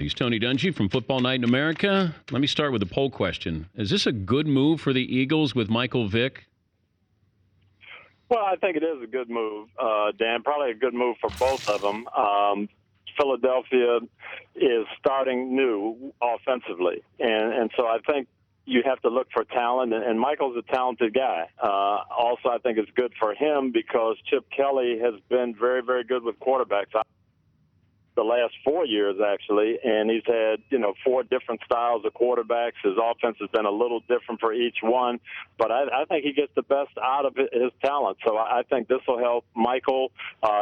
He's Tony Dungy from Football Night in America. Let me start with a poll question. Is this a good move for the Eagles with Michael Vick? Well, I think it is a good move, Dan. Probably a good move for both of them. Philadelphia is starting new offensively, and so I think you have to look for talent, and Michael's a talented guy. Also, I think it's good for him because Chip Kelly has been very, very good with quarterbacks the last 4 years, actually, and he's had, 4 different styles of quarterbacks. His offense has been a little different for each one, but I think he gets the best out of his talent. So I think this will help Michael.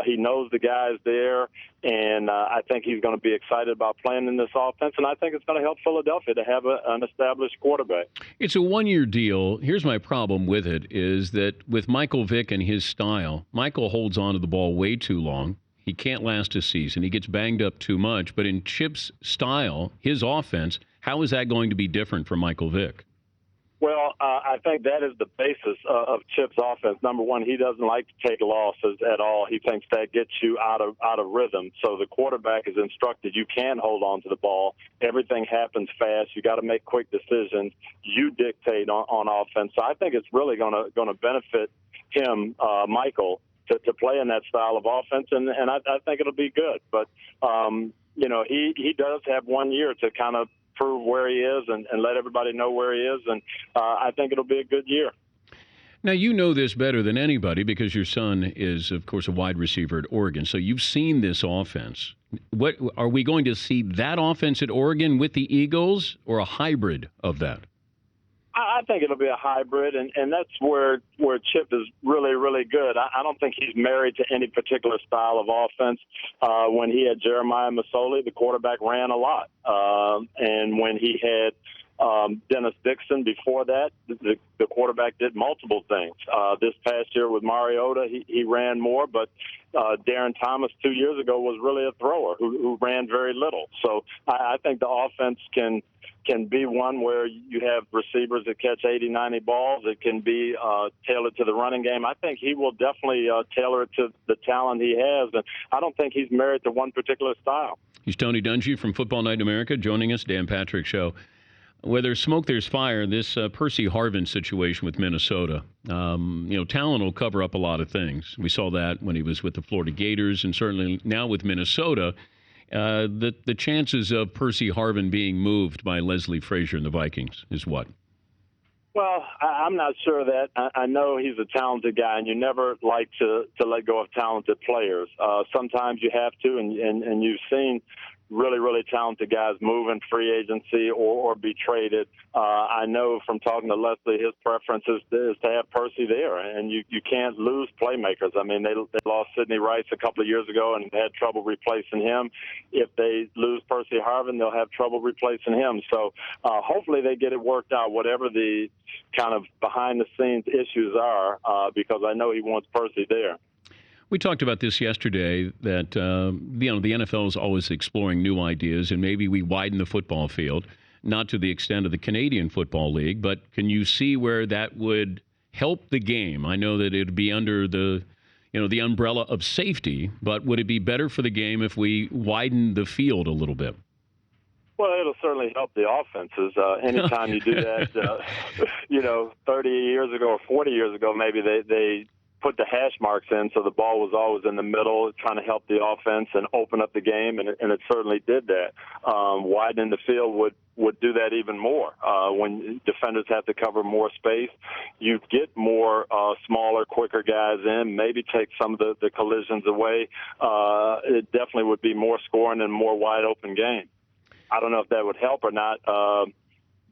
He knows the guys there, and I think he's going to be excited about playing in this offense, and I think it's going to help Philadelphia to have an established quarterback. It's a one-year deal. Here's my problem with it is that with Michael Vick and his style, Michael holds on to the ball way too long. He can't last a season. He gets banged up too much. But in Chip's style, his offense, how is that going to be different from Michael Vick? Well, I think that is the basis of Chip's offense. Number one, he doesn't like to take losses at all. He thinks that gets you out of rhythm. So the quarterback is instructed you can hold on to the ball. Everything happens fast. You got to make quick decisions. You dictate on offense. So I think it's really going to benefit him, Michael, to play in that style of offense, and I think it'll be good. But, he does have 1 year to kind of prove where he is and let everybody know where he is, and I think it'll be a good year. Now, you know this better than anybody because your son is, of course, a wide receiver at Oregon, so you've seen this offense. What are we going to see that offense at Oregon with the Eagles or a hybrid of that? I think it'll be a hybrid, and that's where Chip is really, really good. I don't think he's married to any particular style of offense. When he had Jeremiah Masoli, the quarterback ran a lot. And when he had Dennis Dixon before that, the quarterback did multiple things. This past year with Mariota, he ran more, but Darren Thomas 2 years ago was really a thrower who ran very little. So I think the offense can be one where you have receivers that catch 80, 90 balls. It can be tailored to the running game. I think he will definitely tailor it to the talent he has, and I don't think he's married to one particular style. He's Tony Dungy from Football Night in America joining us, Dan Patrick Show. Where there's smoke, there's fire. This Percy Harvin situation with Minnesota, talent will cover up a lot of things. We saw that when he was with the Florida Gators, and certainly now with Minnesota. The chances of Percy Harvin being moved by Leslie Frazier and the Vikings is what? Well, I'm not sure of that. I know he's a talented guy, and you never like to let go of talented players. Sometimes you have to, and you've seen really, really talented guys move in free agency or be traded. I know from talking to Leslie, his preference is to have Percy there, and you can't lose playmakers. I mean, they lost Sidney Rice a couple of years ago and had trouble replacing him. If they lose Percy Harvin, they'll have trouble replacing him. So hopefully they get it worked out, whatever the kind of behind-the-scenes issues are, because I know he wants Percy there. We talked about this yesterday, that the NFL is always exploring new ideas, and maybe we widen the football field, not to the extent of the Canadian Football League, but can you see where that would help the game? I know that it would be under the umbrella of safety, but would it be better for the game if we widen the field a little bit? Well, it'll certainly help the offenses. Anytime you do that, 30 years ago or 40 years ago, maybe they put the hash marks in, so the ball was always in the middle, trying to help the offense and open up the game, and it certainly did that. Widening the field would do that even more. When defenders have to cover more space, you get more smaller, quicker guys in, maybe take some of the collisions away. It definitely would be more scoring and more wide-open game. I don't know if that would help or not,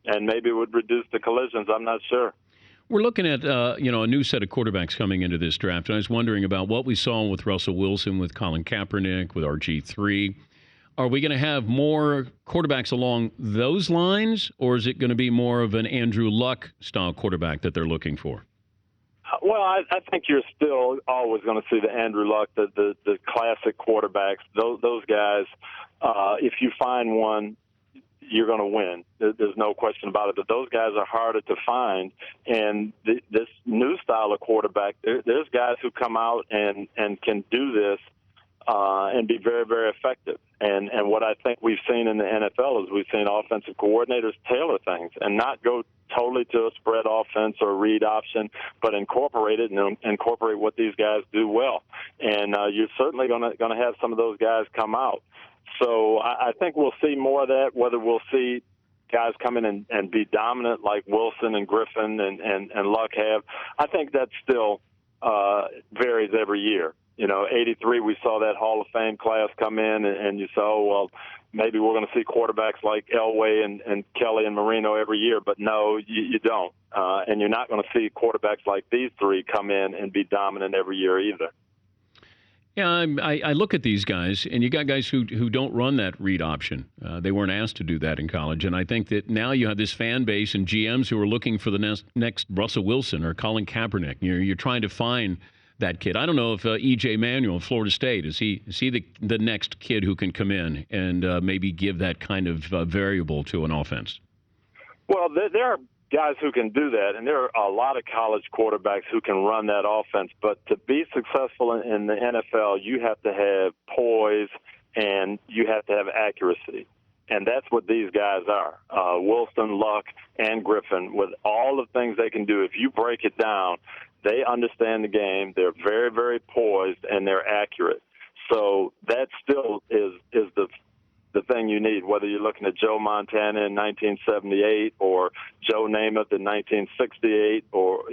and maybe it would reduce the collisions. I'm not sure. We're looking at a new set of quarterbacks coming into this draft, and I was wondering about what we saw with Russell Wilson, with Colin Kaepernick, with RG3. Are we going to have more quarterbacks along those lines, or is it going to be more of an Andrew Luck-style quarterback that they're looking for? Well, I think you're still always going to see the Andrew Luck, the classic quarterbacks. Those guys, if you find one, you're going to win. There's no question about it. But those guys are harder to find. And this new style of quarterback, there's guys who come out and can do this and be very, very effective. And what I think we've seen in the NFL is we've seen offensive coordinators tailor things and not go totally to a spread offense or read option, but incorporate it and incorporate what these guys do well. And you're certainly going to have some of those guys come out. So I think we'll see more of that, whether we'll see guys come in and be dominant like Wilson and Griffin and Luck have. I think that still varies every year. 83, we saw that Hall of Fame class come in, and you saw, well, maybe we're going to see quarterbacks like Elway and Kelly and Marino every year, but no, you don't. And you're not going to see quarterbacks like these three come in and be dominant every year either. Yeah, I look at these guys, and you got guys who don't run that read option. They weren't asked to do that in college, and I think that now you have this fan base and GMs who are looking for the next Russell Wilson or Colin Kaepernick. You're trying to find that kid. I don't know if E.J. Manuel, Florida State, is he the next kid who can come in and maybe give that kind of variable to an offense? Well, there are guys who can do that, and there are a lot of college quarterbacks who can run that offense. But to be successful in the NFL, you have to have poise and you have to have accuracy. And that's what these guys are. Wilson, Luck, and Griffin, with all the things they can do, if you break it down, they understand the game. They're very, very poised, and they're accurate. So that still is the thing you need, whether you're looking at Joe Montana in 1978 or Joe Namath in 1968, or,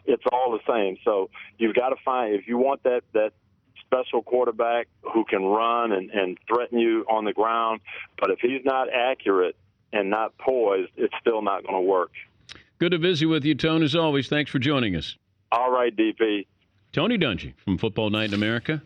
it's all the same. So you've got to find, if you want that special quarterback who can run and threaten you on the ground, but if he's not accurate and not poised, it's still not going to work. Good to visit with you, Tone, as always. Thanks for joining us. All right, DP. Tony Dungy from Football Night in America.